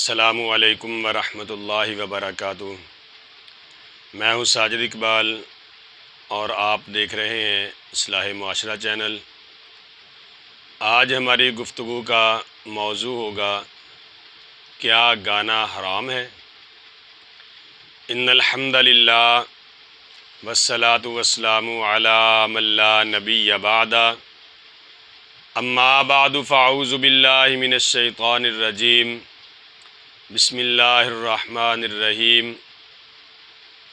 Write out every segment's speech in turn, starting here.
السلام علیکم ورحمۃ اللہ وبرکاتہ۔ میں ہوں ساجد اقبال اور آپ دیکھ رہے ہیں اصلاح معاشرہ چینل۔ آج ہماری گفتگو کا موضوع ہوگا کیا گانا حرام ہے؟ ان الحمد للہ والصلاۃ والسلام علی من لا نبی بعد، اما بعد فاعوذ باللہ من الشیطان الرجیم، بسم اللہ الرحمن الرحیم۔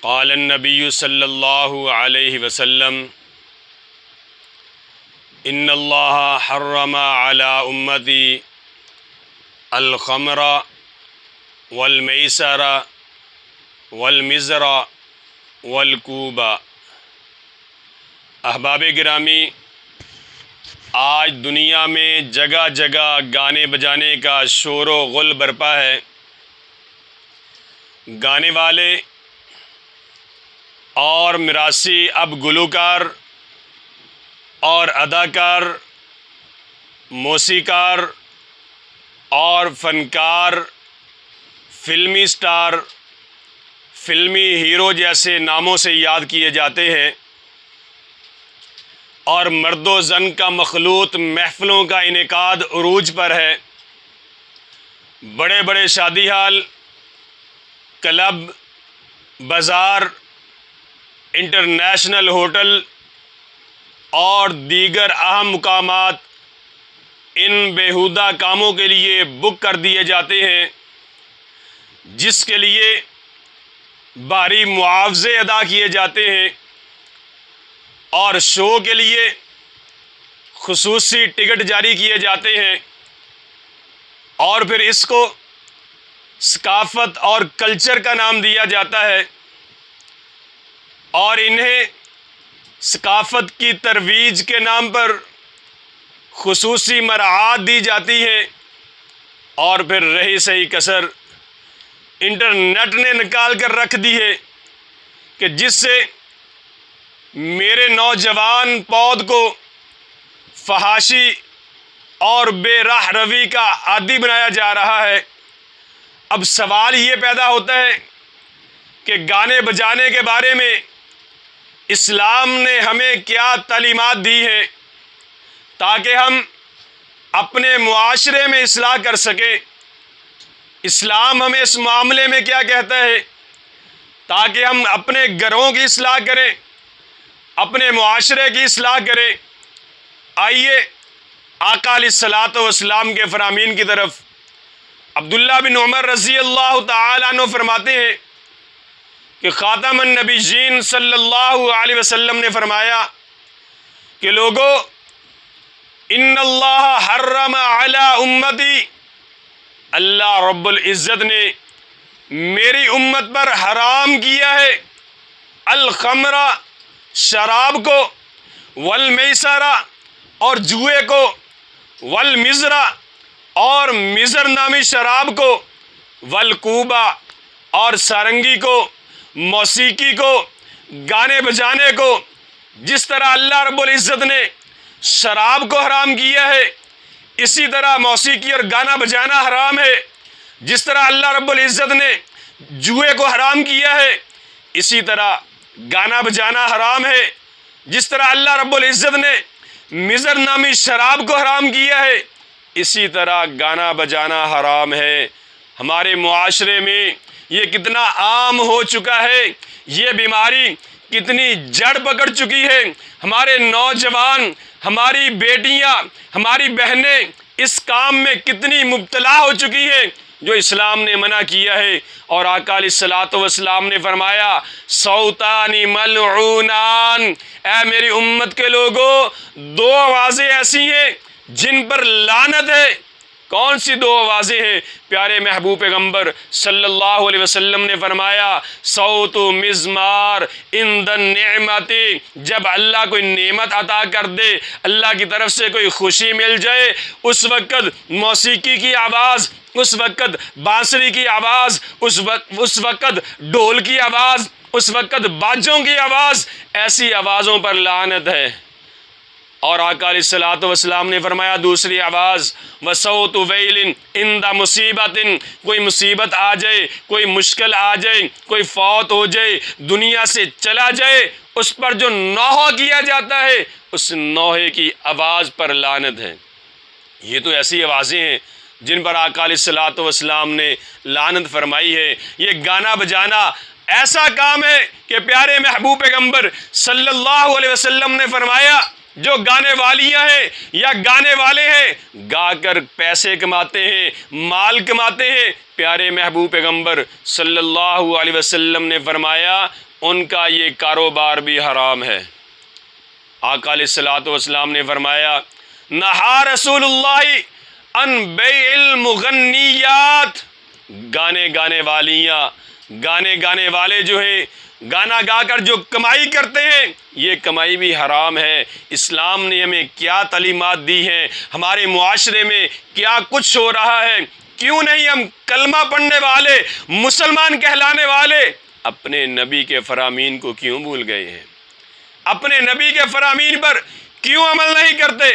قال النبی صلی اللہ علیہ وسلم ان اللہ حرم علی امتی الخمر والمیسر والمزر والکوب۔ احباب گرامی، آج دنیا میں جگہ جگہ گانے بجانے کا شور و غل برپا ہے۔ گانے والے اور میراثی اب گلوکار اور اداکار، موسیقار اور فنکار، فلمی سٹار، فلمی ہیرو جیسے ناموں سے یاد کیے جاتے ہیں، اور مرد و زن کا مخلوط محفلوں کا انعقاد عروج پر ہے۔ بڑے بڑے شادی ہال، کلب، بازار، انٹرنیشنل ہوٹل اور دیگر اہم مقامات ان بیہودہ کاموں کے لیے بک کر دیے جاتے ہیں، جس کے لیے بھاری معاوضے ادا کیے جاتے ہیں، اور شو کے لیے خصوصی ٹکٹ جاری کیے جاتے ہیں، اور پھر اس کو ثقافت اور کلچر کا نام دیا جاتا ہے، اور انہیں ثقافت کی ترویج کے نام پر خصوصی مراعات دی جاتی ہے، اور پھر رہی سہی کسر انٹرنیٹ نے نکال کر رکھ دی ہے کہ جس سے میرے نوجوان پود کو فحاشی اور بے راہ روی کا عادی بنایا جا رہا ہے۔ اب سوال یہ پیدا ہوتا ہے کہ گانے بجانے کے بارے میں اسلام نے ہمیں کیا تعلیمات دی ہیں تاکہ ہم اپنے معاشرے میں اصلاح کر سکیں؟ اسلام ہمیں اس معاملے میں کیا کہتا ہے تاکہ ہم اپنے گھروں کی اصلاح کریں، اپنے معاشرے کی اصلاح کریں؟ آئیے آقا علیہ الصلوۃ والسلام کے فرامین کی طرف۔ عبداللہ بن عمر رضی اللہ تعالیٰ عنہ فرماتے ہیں کہ خاتم النبیین صلی اللہ علیہ وسلم نے فرمایا کہ لوگو، ان اللہ حرم علی امتی، اللہ رب العزت نے میری امت پر حرام کیا ہے الخمر، شراب کو، والمیسر، اور جوئے کو، والمزر، اور مزر نامی شراب کو، والکوبہ، اور سارنگی کو، موسیقی کو، گانے بجانے کو۔ جس طرح اللہ رب العزت نے شراب کو حرام کیا ہے، اسی طرح موسیقی اور گانا بجانا حرام ہے۔ جس طرح اللہ رب العزت نے جوئے کو حرام کیا ہے، اسی طرح گانا بجانا حرام ہے۔ جس طرح اللہ رب العزت نے مزر نامی شراب کو حرام کیا ہے، اسی طرح گانا بجانا حرام ہے۔ ہمارے معاشرے میں یہ کتنا عام ہو چکا ہے، یہ بیماری کتنی جڑ پکڑ چکی ہے۔ ہمارے نوجوان، ہماری بیٹیاں، ہماری بہنیں اس کام میں کتنی مبتلا ہو چکی ہیں جو اسلام نے منع کیا ہے۔ اور آقا علیہ الصلوۃ والسلام نے فرمایا صوتان ملعونان، اے میری امت کے لوگوں، دو آوازیں ایسی ہیں جن پر لعنت ہے۔ کون سی دو آوازیں ہیں؟ پیارے محبوب پیغمبر صلی اللہ علیہ وسلم نے فرمایا صوت مزمار عند النعمت، جب اللہ کوئی نعمت عطا کر دے، اللہ کی طرف سے کوئی خوشی مل جائے، اس وقت موسیقی کی آواز، اس وقت بانسری کی آواز، اس وقت ڈھول کی آواز، اس وقت باجوں کی آواز، ایسی آوازوں پر لعنت ہے۔ اور آقا علیہ الصلوۃ والسلام نے فرمایا دوسری آواز وصوت ویل عند مصیبت، کوئی مصیبت آ جائے، کوئی مشکل آ جائے، کوئی فوت ہو جائے، دنیا سے چلا جائے، اس پر جو نوحہ کیا جاتا ہے اس نوحے کی آواز پر لعنت ہے۔ یہ تو ایسی آوازیں ہیں جن پر آقا علیہ الصلوۃ والسلام نے لعنت فرمائی ہے۔ یہ گانا بجانا ایسا کام ہے کہ پیارے محبوب پیغمبر صلی اللہ علیہ وسلم نے فرمایا جو گانے والیاں ہیں یا گانے والے ہیں گا کر پیسے کماتے ہیں، مال کماتے ہیں، پیارے محبوب پیغمبر صلی اللہ علیہ وسلم نے فرمایا ان کا یہ کاروبار بھی حرام ہے۔ آقا علیہ الصلوۃ والسلام نے فرمایا نہا رسول اللہ ان بیع المغنیات، گانے والیاں، گانے والے جو ہیں گانا گا کر جو کمائی کرتے ہیں یہ کمائی بھی حرام ہے۔ اسلام نے ہمیں کیا تعلیمات دی ہیں، ہمارے معاشرے میں کیا کچھ ہو رہا ہے، کیوں نہیں ہم کلمہ پڑھنے والے مسلمان کہلانے والے اپنے نبی کے فرامین کو کیوں بھول گئے ہیں، اپنے نبی کے فرامین پر کیوں عمل نہیں کرتے؟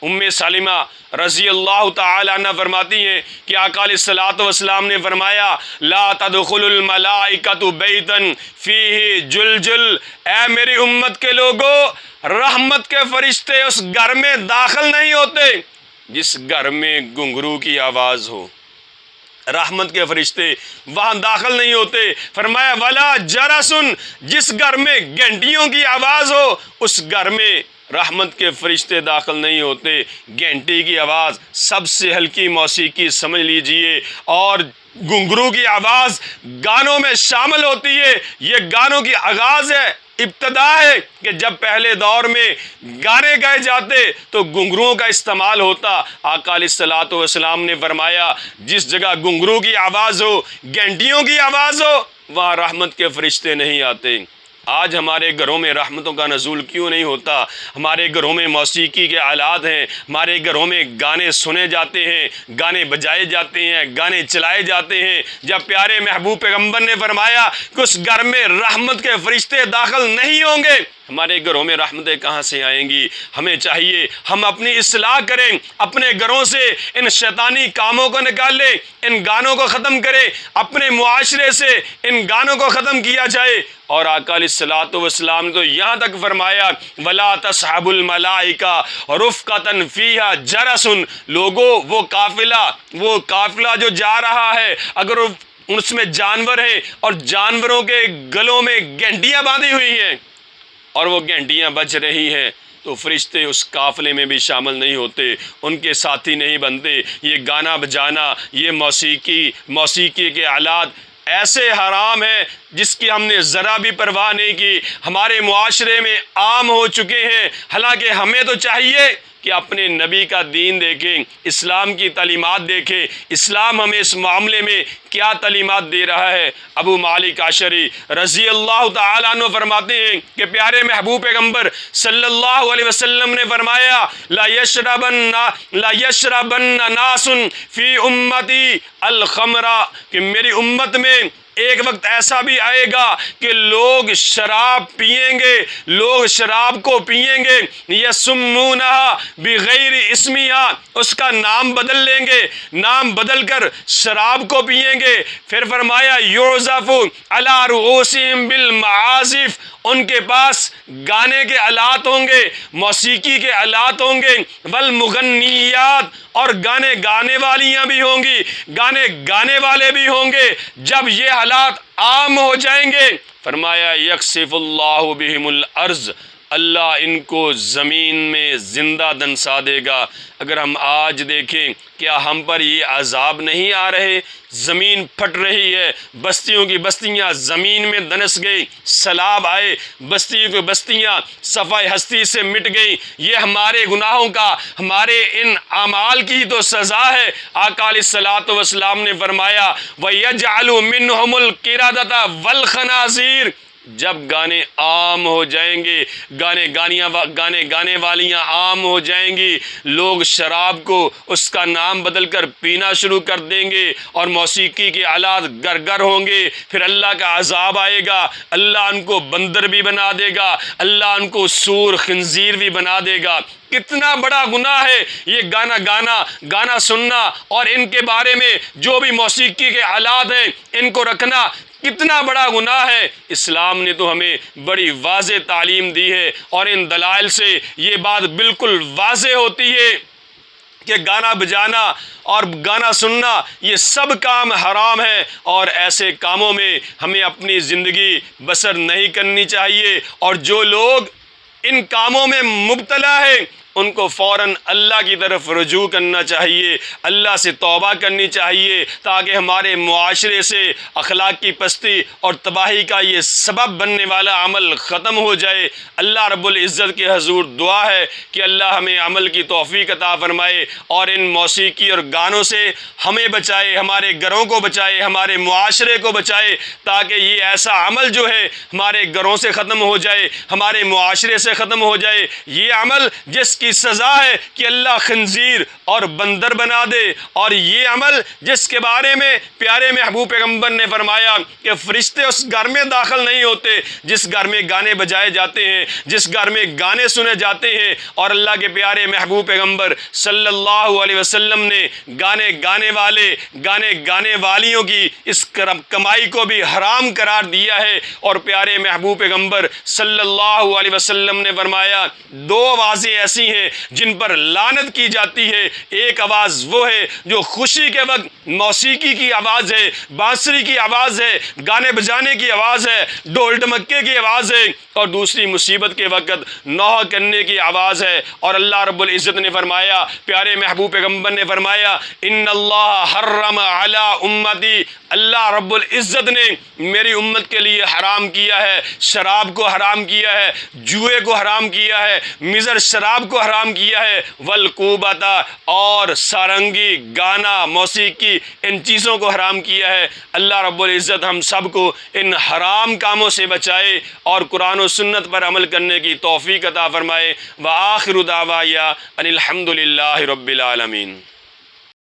ام سلمہ رضی اللہ تعالی عنہ فرماتی ہیں کہ آقا علیہ الصلوۃ والسلام نے فرمایا لا تدخل الملائکۃ بیتا فیہ جلجل، اے میری امت کے لوگوں رحمت کے فرشتے اس گھر میں داخل نہیں ہوتے جس گھر میں گھنگرو کی آواز ہو، رحمت کے فرشتے وہاں داخل نہیں ہوتے۔ فرمایا ولا جرس، جس گھر میں گھنٹیوں کی آواز ہو اس گھر میں رحمت کے فرشتے داخل نہیں ہوتے۔ گھنٹی کی آواز سب سے ہلکی موسیقی سمجھ لیجئے، اور گھنگرو کی آواز گانوں میں شامل ہوتی ہے۔ یہ گانوں کی آغاز ہے، ابتدا ہے کہ جب پہلے دور میں گانے گائے جاتے تو گھنگروؤں کا استعمال ہوتا۔ آقا علیہ الصلوۃ والسلام نے فرمایا جس جگہ گھنگرو کی آواز ہو، گھنٹیوں کی آواز ہو، وہاں رحمت کے فرشتے نہیں آتے۔ آج ہمارے گھروں میں رحمتوں کا نزول کیوں نہیں ہوتا؟ ہمارے گھروں میں موسیقی کے آلات ہیں، ہمارے گھروں میں گانے سنے جاتے ہیں، گانے بجائے جاتے ہیں، گانے چلائے جاتے ہیں، جب پیارے محبوب پیغمبر نے فرمایا کہ اس گھر میں رحمت کے فرشتے داخل نہیں ہوں گے، ہمارے گھروں میں رحمتیں کہاں سے آئیں گی؟ ہمیں چاہیے ہم اپنی اصلاح کریں، اپنے گھروں سے ان شیطانی کاموں کو نکال لیں، ان گانوں کو ختم کریں، اپنے معاشرے سے ان گانوں کو ختم کیا جائے۔ اور آقا علیہ الصلوۃ والسلام نے تو یہاں تک فرمایا ولا تصحب الملائکہ رفقۃ فیہا جرس، لوگوں وہ قافلہ جو جا رہا ہے اگر اس میں جانور ہیں اور جانوروں کے گلوں میں گھنٹیاں باندھی ہوئی ہیں اور وہ گھنٹیاں بج رہی ہیں تو فرشتے اس قافلے میں بھی شامل نہیں ہوتے، ان کے ساتھی نہیں بنتے۔ یہ گانا بجانا، یہ موسیقی کے آلات ایسے حرام ہیں جس کی ہم نے ذرا بھی پرواہ نہیں کی، ہمارے معاشرے میں عام ہو چکے ہیں۔ حالانکہ ہمیں تو چاہیے کہ اپنے نبی کا دین دیکھیں، اسلام کی تعلیمات دیکھیں، اسلام ہمیں اس معاملے میں کیا تعلیمات دے رہا ہے۔ ابو مالک اشعری رضی اللہ تعالیٰ عنہ فرماتے ہیں کہ پیارے محبوب پیغمبر صلی اللہ علیہ وسلم نے فرمایا لا یشربن ناس فی امتی الخمر، کہ میری امت میں ایک وقت ایسا بھی آئے گا کہ لوگ شراب پئیں گے، لوگ شراب کو پئیں گے، یسمونہا بغیر اسمیہا، اس کا نام بدل لیں گے، نام بدل کر شراب کو پئیں گے۔ پھر فرمایا یعزف علی رؤوسہم بالمعازف، ان کے پاس گانے کے آلات ہوں گے، موسیقی کے آلات ہوں گے، والمغنیات، اور گانے والیاں بھی ہوں گی، گانے والے بھی ہوں گے۔ جب یہ حالات عام ہو جائیں گے فرمایا یکسف اللہ بہم الارض، اللہ ان کو زمین میں زندہ دنسا دے گا۔ اگر ہم آج دیکھیں کیا ہم پر یہ عذاب نہیں آ رہے؟ زمین پھٹ رہی ہے، بستیوں کی بستیاں زمین میں دنس گئی، سیلاب آئے، بستیوں کی بستیاں صفحہ ہستی سے مٹ گئی۔ یہ ہمارے گناہوں کا، ہمارے ان اعمال کی تو سزا ہے۔ آقا علیہ الصلوۃ والسلام نے فرمایا وَيَجْعَلُ مِنْهُمُ الْقِرَدَةَ وَالْخَنَازِيرَ، جب گانے عام ہو جائیں گے، گانے گانے والیاں عام ہو جائیں گی، لوگ شراب کو اس کا نام بدل کر پینا شروع کر دیں گے اور موسیقی کے آلات گر گر ہوں گے، پھر اللہ کا عذاب آئے گا، اللہ ان کو بندر بھی بنا دے گا، اللہ ان کو سور خنزیر بھی بنا دے گا۔ کتنا بڑا گناہ ہے یہ گانا سننا، اور ان کے بارے میں جو بھی موسیقی کے آلات ہیں ان کو رکھنا کتنا بڑا گناہ ہے۔ اسلام نے تو ہمیں بڑی واضح تعلیم دی ہے، اور ان دلائل سے یہ بات بالکل واضح ہوتی ہے کہ گانا بجانا اور گانا سننا یہ سب کام حرام ہے، اور ایسے کاموں میں ہمیں اپنی زندگی بسر نہیں کرنی چاہیے، اور جو لوگ ان کاموں میں مبتلا ہے ان کو فوراً اللہ کی طرف رجوع کرنا چاہیے، اللہ سے توبہ کرنی چاہیے، تاکہ ہمارے معاشرے سے اخلاق کی پستی اور تباہی کا یہ سبب بننے والا عمل ختم ہو جائے۔ اللہ رب العزت کے حضور دعا ہے کہ اللہ ہمیں عمل کی توفیق عطا فرمائے، اور ان موسیقی اور گانوں سے ہمیں بچائے، ہمارے گھروں کو بچائے، ہمارے معاشرے کو بچائے، تاکہ یہ ایسا عمل جو ہے ہمارے گھروں سے ختم ہو جائے، ہمارے معاشرے سے ختم ہو جائے۔ یہ عمل جس کی سزا ہے کہ اللہ خنزیر اور بندر بنا دے، اور یہ عمل جس کے بارے میں پیارے محبوب پیغمبر نے فرمایا کہ فرشتے اس گھر میں داخل نہیں ہوتے جس گھر میں گانے بجائے جاتے ہیں، جس گھر میں گانے سنے جاتے ہیں۔ اور اللہ کے پیارے محبوب پیغمبر صلی اللہ علیہ وسلم نے گانے والیوں کی اس کمائی کو بھی حرام قرار دیا ہے، اور پیارے محبوب پیغمبر صلی اللہ علیہ وسلم نے فرمایا دو آوازیں ایسی ہیں جن پر لعنت کی جاتی ہے۔ ایک آواز وہ ہے جو خوشی کے وقت موسیقی کی آواز ہے، بانسری کی آواز ہے، گانے بجانے کی آواز ہے، ڈول ڈمکے کی آواز ہے، اور دوسری مصیبت کے وقت نوح کرنے کی آواز ہے۔ اور اللہ رب العزت نے فرمایا، پیارے محبوب پیغمبر نے فرمایا ان اللہ حرم علی امتی، اللہ رب العزت نے میری امت کے لیے حرام کیا ہے، شراب کو حرام کیا ہے، جوئے کو حرام کیا ہے، میزر شراب کو حرام کیا ہے، والقوبتا، اور سارنگی، گانا، موسیقی، ان چیزوں کو حرام کیا ہے۔ اللہ رب العزت ہم سب کو ان حرام کاموں سے بچائے اور قرآن و سنت پر عمل کرنے کی توفیق عطا فرمائے۔ وآخر دعوایا ان الحمد للہ رب العالمین۔